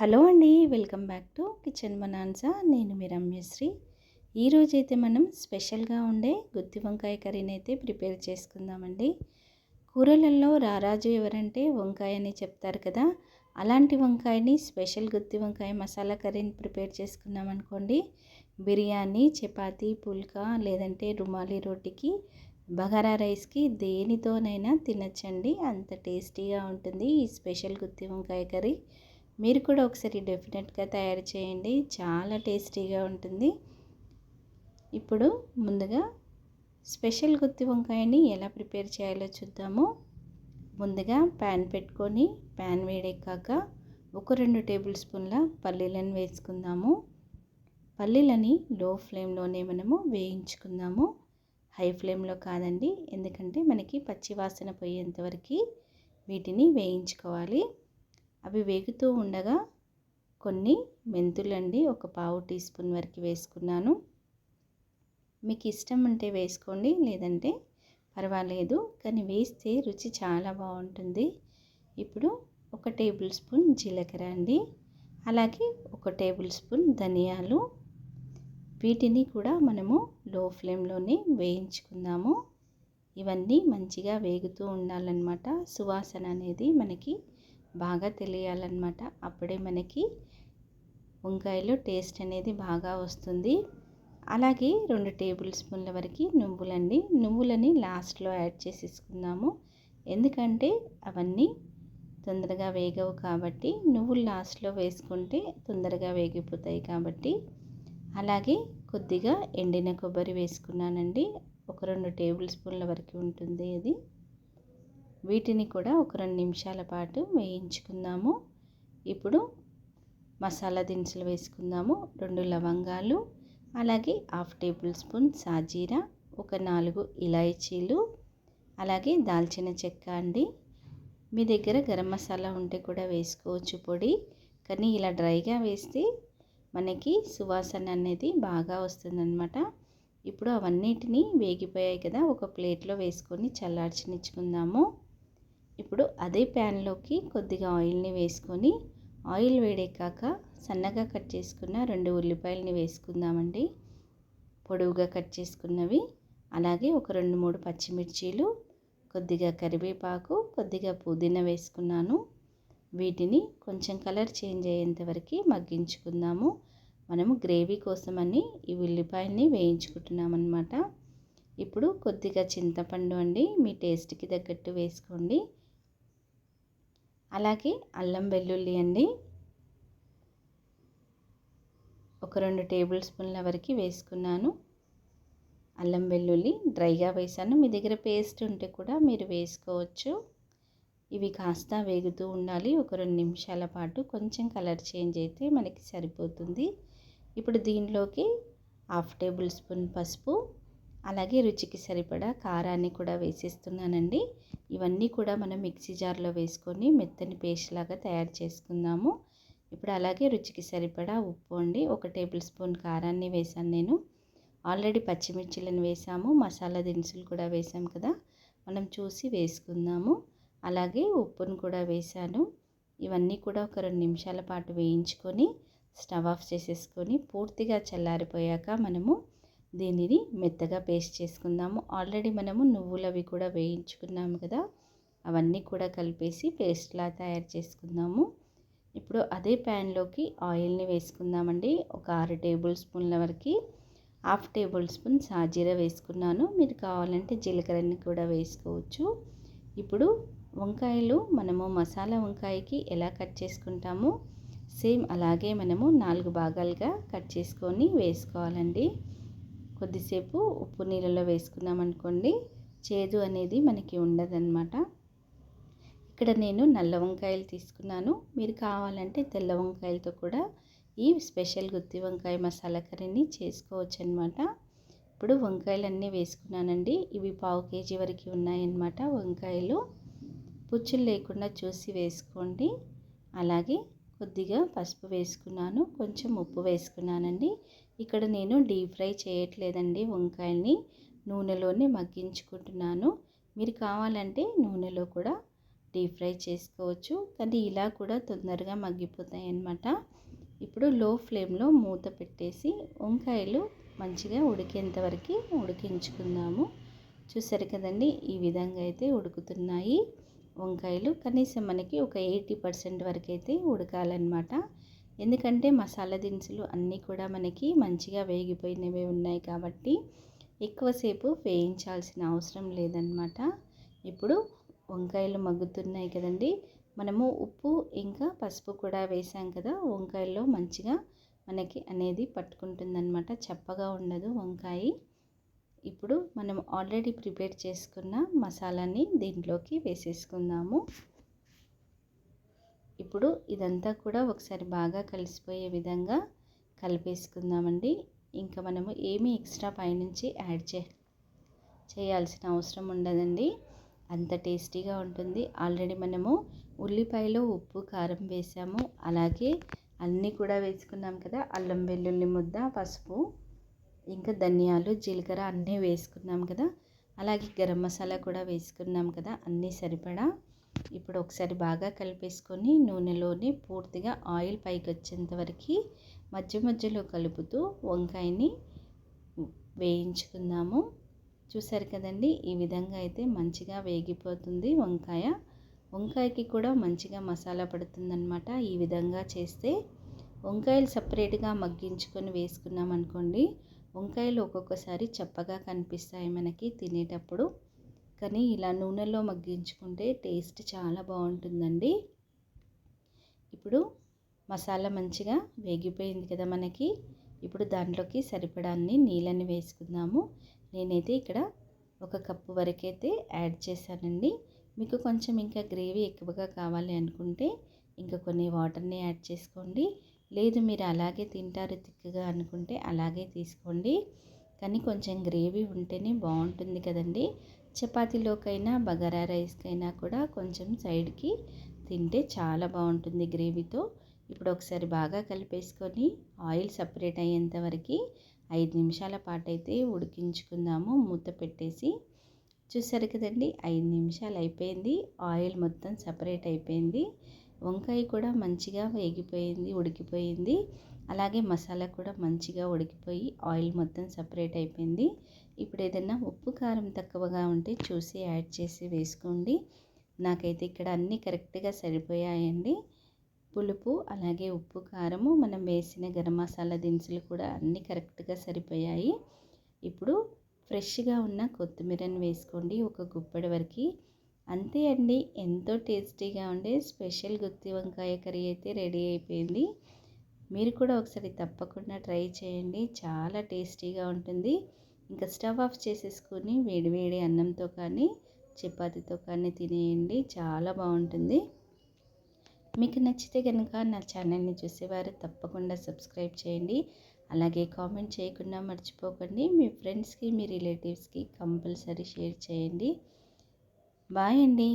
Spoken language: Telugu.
హలో అండి, వెల్కమ్ బ్యాక్ టు కిచెన్ బనాన్సా. నేను మీ రమ్యశ్రీ. ఈరోజైతే మనం స్పెషల్గా ఉండే గుత్తి వంకాయ కర్రీని అయితే ప్రిపేర్ చేసుకుందామండి. కూరలలో రారాజు ఎవరంటే వంకాయ అని చెప్తారు కదా. అలాంటి వంకాయని స్పెషల్ గుత్తి వంకాయ మసాలా కర్రీని ప్రిపేర్ చేసుకున్నాం అనుకోండి, బిర్యానీ, చపాతీ, పుల్కా లేదంటే రుమాలి రోటీకి, బగారా రైస్కి దేనితోనైనా తినచ్చండి. అంత టేస్టీగా ఉంటుంది ఈ స్పెషల్ గుత్తి వంకాయ కర్రీ. మీరు కూడా ఒకసారి డెఫినెట్గా తయారు చేయండి, చాలా టేస్టీగా ఉంటుంది. ఇప్పుడు ముందుగా స్పెషల్ గుత్తి వంకాయని ఎలా ప్రిపేర్ చేయాలో చూద్దాము. ముందుగా ప్యాన్ పెట్టుకొని ప్యాన్ వేడెక్కాక ఒక 2 టేబుల్ స్పూన్ల పల్లీలను వేసుకుందాము. పల్లీలని లో ఫ్లేమ్లోనే మనము వేయించుకుందాము, హై ఫ్లేమ్లో కాదండి. ఎందుకంటే మనకి పచ్చి వాసన పోయేంత వరకు వీటిని వేయించుకోవాలి. అవి వేగుతూ ఉండగా కొన్ని మెంతులండి, ఒక పావు టీ స్పూన్ వరకు వేసుకున్నాను. మీకు ఇష్టం ఉంటే వేసుకోండి, లేదంటే పర్వాలేదు, కానీ వేస్తే రుచి చాలా బాగుంటుంది. ఇప్పుడు ఒక టేబుల్ స్పూన్ జీలకర్ర అండి, అలాగే ఒక టేబుల్ స్పూన్ ధనియాలు. వీటిని కూడా మనము లో ఫ్లేమ్లోనే వేయించుకుందాము. ఇవన్నీ మంచిగా వేగుతూ ఉండాలన్నమాట. సువాసన అనేది మనకి బాగా తెలియాలన్నమాట. అప్పుడే మనకి వంకాయలో టేస్ట్ అనేది బాగా వస్తుంది. అలాగే 2 టేబుల్ స్పూన్ల వరకు నువ్వులండి. నువ్వులని లాస్ట్లో యాడ్ చేసేసుకుందాము, ఎందుకంటే అవన్నీ తొందరగా వేగవు కాబట్టి. నువ్వులు లాస్ట్లో వేసుకుంటే తొందరగా వేగిపోతాయి కాబట్టి. అలాగే కొద్దిగా ఎండిన కొబ్బరి వేసుకున్నానండి, ఒక 2 టేబుల్ స్పూన్ల వరకు ఉంటుంది అది. వీటిని కూడా ఒక 2 నిమిషాల పాటు వేయించుకుందాము. ఇప్పుడు మసాలా దినుసులు వేసుకుందాము. 2 లవంగాలు, అలాగే హాఫ్ టేబుల్ స్పూన్ సాజీరా, ఒక 4 ఇలాచీలు, అలాగే దాల్చిన చెక్క అండి. మీ దగ్గర గరం మసాలా ఉంటే కూడా వేసుకోవచ్చు పొడి, కానీ ఇలా డ్రైగా వేస్తే మనకి సువాసన అనేది బాగా వస్తుందన్నమాట. ఇప్పుడు అవన్నిటిని వేగిపోయాయి కదా, ఒక ప్లేట్లో వేసుకొని చల్లార్చినిచ్చుకుందాము. ఇప్పుడు అదే ప్యాన్లోకి కొద్దిగా ఆయిల్ని వేసుకొని, ఆయిల్ వేడెక్కాక సన్నగా కట్ చేసుకున్న 2 ఉల్లిపాయలని వేసుకుందామండి, పొడవుగా కట్ చేసుకున్నవి. అలాగే ఒక 2-3 పచ్చిమిర్చీలు, కొద్దిగా కరివేపాకు, కొద్దిగా పుదీనా వేసుకున్నాను. వీటిని కొంచెం కలర్ చేంజ్ అయ్యేంత వరకు మగ్గించుకుందాము. మనము గ్రేవీ కోసమని ఈ ఉల్లిపాయల్ని వేయించుకుంటున్నాం అన్నమాట. ఇప్పుడు కొద్దిగా చింతపండు అండి, మీ టేస్ట్కి తగ్గట్టు వేసుకోండి. అలాగే అల్లం వెల్లుల్లి అండి, ఒక 2 టేబుల్ స్పూన్ల వరకు వేసుకున్నాను. అల్లం వెల్లుల్లి డ్రైగా వేసాను, మీ దగ్గర పేస్ట్ ఉంటే కూడా మీరు వేసుకోవచ్చు. ఇవి కాస్త వేగుతూ ఉండాలి ఒక 2 నిమిషాల పాటు. కొంచెం కలర్ చేంజ్ అయితే మనకి సరిపోతుంది. ఇప్పుడు దీనిలోకి హాఫ్ టేబుల్ స్పూన్ పసుపు, అలాగే రుచికి సరిపడా కారాన్ని కూడా వేసేస్తున్నానండి. ఇవన్నీ కూడా మనం మిక్సీ జార్లో వేసుకొని మెత్తని పేస్ట్ లాగా తయారు చేసుకుందాము. ఇప్పుడు అలాగే రుచికి సరిపడా ఉప్పు అండి, ఒక టేబుల్ స్పూన్ కారాన్ని వేసాను నేను. ఆల్రెడీ పచ్చిమిర్చిలను వేసాము, మసాలా దినుసులు కూడా వేసాం కదా, మనం చూసి వేసుకుందాము. అలాగే ఉప్పును కూడా వేసాను. ఇవన్నీ కూడా ఒక 2 నిమిషాల పాటు వేయించుకొని స్టవ్ ఆఫ్ చేసేసుకొని పూర్తిగా చల్లారిపోయాక మనము దీనిని మెత్తగా పేస్ట్ చేసుకుందాము. ఆల్రెడీ మనము నువ్వులవి కూడా వేయించుకున్నాము కదా, అవన్నీ కూడా కలిపేసి పేస్ట్లా తయారు చేసుకుందాము. ఇప్పుడు అదే ప్యాన్లోకి ఆయిల్ని వేసుకుందామండి, ఒక 6 టేబుల్ స్పూన్ల వరకు. హాఫ్ టేబుల్ స్పూన్ సాజీరా వేసుకున్నాను, మీరు కావాలంటే జీలకర్రని కూడా వేసుకోవచ్చు. ఇప్పుడు వంకాయలు మనము మసాలా వంకాయకి ఎలా కట్ చేసుకుంటామో సేమ్ అలాగే మనము 4 భాగాలుగా కట్ చేసుకొని వేసుకోవాలండి. కొద్దిసేపు ఉప్పు నీళ్ళలో వేసుకున్నాం అనుకోండి, చేదు అనేది మనకి ఉండదన్నమాట. ఇక్కడ నేను నల్ల వంకాయలు తీసుకున్నాను, మీరు కావాలంటే తెల్ల వంకాయలతో కూడా ఈ స్పెషల్ గుత్తి వంకాయ మసాలా కర్రీని చేసుకోవచ్చు అన్నమాట. ఇప్పుడు వంకాయలన్నీ వేసుకున్నానండి, ఇవి పావు కేజీ వరకు ఉన్నాయన్నమాట వంకాయలు. పుచ్చులు లేకుండా చూసి వేసుకోండి. అలాగే కొద్దిగా పసుపు వేసుకున్నాను, కొంచెం ఉప్పు వేసుకున్నానండి. ఇక్కడ నేను డీప్ ఫ్రై చేయట్లేదండి, వంకాయల్ని నూనెలోనే మగ్గించుకుంటున్నాను. మీరు కావాలంటే నూనెలో కూడా డీప్ ఫ్రై చేసుకోవచ్చు, కానీ ఇలా కూడా తొందరగా మగ్గిపోతాయి అన్నమాట. ఇప్పుడు లో ఫ్లేమ్లో మూత పెట్టేసి వంకాయలు మంచిగా ఉడికేంత వరకు ఉడికించుకుందాము. చూసారు కదండి, ఈ విధంగా అయితే ఉడుకుతున్నాయి వంకాయలు. కనీసం మనకి ఒక 80% వరకు అయితే ఉడకాలన్నమాట. ఎందుకంటే మసాలా దినుసులు అన్నీ కూడా మనకి మంచిగా వేగిపోయినవే ఉన్నాయి కాబట్టి ఎక్కువసేపు వేయించాల్సిన అవసరం లేదన్నమాట. ఇప్పుడు వంకాయలు మగ్గుతున్నాయి కదండి, మనము ఉప్పు ఇంకా పసుపు కూడా వేసాం కదా, వంకాయల్లో మంచిగా మనకి అనేది పట్టుకుంటుందన్నమాట, చప్పగా ఉండదు వంకాయ. ఇప్పుడు మనం ఆల్రెడీ ప్రిపేర్ చేసుకున్న మసాలాని దీంట్లోకి వేసేసుకుందాము. ఇప్పుడు ఇదంతా కూడా ఒకసారి బాగా కలిసిపోయే విధంగా కలిపేసుకుందామండి. ఇంకా మనము ఏమీ ఎక్స్ట్రా పైనుంచి యాడ్ చేయాల్సిన అవసరం ఉండదండి, అంత టేస్టీగా ఉంటుంది. ఆల్రెడీ మనము ఉల్లిపాయలో ఉప్పు కారం వేసాము, అలాగే అన్నీ కూడా వేసుకున్నాం కదా, అల్లం వెల్లుల్లి ముద్ద, పసుపు, ఇంకా ధనియాలు జీలకర్ర అన్నీ వేసుకున్నాం కదా, అలాగే గరం మసాలా కూడా వేసుకున్నాం కదా, అన్నీ సరిపడా. ఇప్పుడు ఒకసారి బాగా కలిపేసుకొని నూనెలోనే పూర్తిగా ఆయిల్ పైకి వచ్చేంత వరకు మధ్య మధ్యలో కలుపుతూ వంకాయని వేయించుకుందాము. చూసారు కదండి, ఈ విధంగా అయితే మంచిగా వేగిపోతుంది వంకాయకి కూడా మంచిగా మసాలా పడుతుందన్నమాట. ఈ విధంగా చేస్తే వంకాయలు సపరేట్గా మగ్గించుకొని వేసుకున్నాం అనుకోండి, వంకాయలు ఒక్కొక్కసారి చప్పగా కనిపిస్తాయి మనకి తినేటప్పుడు. కానీ ఇలా నూనెలో మగ్గించుకుంటే టేస్ట్ చాలా బాగుంటుందండి. ఇప్పుడు మసాలా మంచిగా వేగిపోయింది కదా మనకి. ఇప్పుడు దాంట్లోకి సరిపడాన్ని నీళ్ళని వేసుకుందాము. నేనైతే ఇక్కడ 1 కప్పు వరకైతే యాడ్ చేశానండి. మీకు కొంచెం ఇంకా గ్రేవీ ఎక్కువగా కావాలి అనుకుంటే ఇంకా కొన్ని వాటర్ని యాడ్ చేసుకోండి. లేదు మీరు అలాగే తింటారు తిక్కగా అనుకుంటే అలాగే తీసుకోండి. కానీ కొంచెం గ్రేవీ ఉంటేనే బాగుంటుంది కదండి. చపాతీలోకైనా బగారా రైస్కైనా కూడా కొంచెం సైడ్కి తింటే చాలా బాగుంటుంది గ్రేవీతో. ఇప్పుడు ఒకసారి బాగా కలిపేసుకొని ఆయిల్ సపరేట్ అయ్యేంత వరకు 5 నిమిషాల పాటు అయితే ఉడికించుకుందాము మూత పెట్టేసి. చూసారు కదండి, 5 నిమిషాలు అయిపోయింది, ఆయిల్ మొత్తం సపరేట్ అయిపోయింది, వంకాయ కూడా మంచిగా వేగిపోయింది, ఉడికిపోయింది, అలాగే మసాలా కూడా మంచిగా ఉడికిపోయి ఆయిల్ మొత్తం సపరేట్ అయిపోయింది. ఇప్పుడు ఏదైనా ఉప్పు కారం తక్కువగా ఉంటే చూసి యాడ్ చేసి వేసుకోండి. నాకైతే ఇక్కడ అన్నీ కరెక్ట్గా సరిపోయాయండి. పులుపు అలాగే ఉప్పు కారము మనం వేసిన గరం మసాలా దినుసులు కూడా అన్నీ కరెక్ట్గా సరిపోయాయి. ఇప్పుడు ఫ్రెష్గా ఉన్న కొత్తిమీరని వేసుకోండి, ఒక గుప్పెడి వరకు. అంతే అండి, ఎంతో టేస్టీగా ఉండే స్పెషల్ గుత్తి వంకాయ కర్రీ అయితే రెడీ అయిపోయింది. మీరు కూడా ఒకసారి తప్పకుండా ట్రై చేయండి, చాలా టేస్టీగా ఉంటుంది. ఇంకా స్టవ్ ఆఫ్ చేసేసుకొని వేడివేడి అన్నంతో కానీ చపాతీతో కానీ తినేయండి, చాలా బాగుంటుంది. మీకు నచ్చితే కనుక నా ఛానల్ని చూసేవారు తప్పకుండా సబ్స్క్రైబ్ చేయండి, అలాగే కామెంట్ చేయకుండా మర్చిపోకండి. మీ ఫ్రెండ్స్కి మీ రిలేటివ్స్కి కంపల్సరీ షేర్ చేయండి. బాయ్ అండి.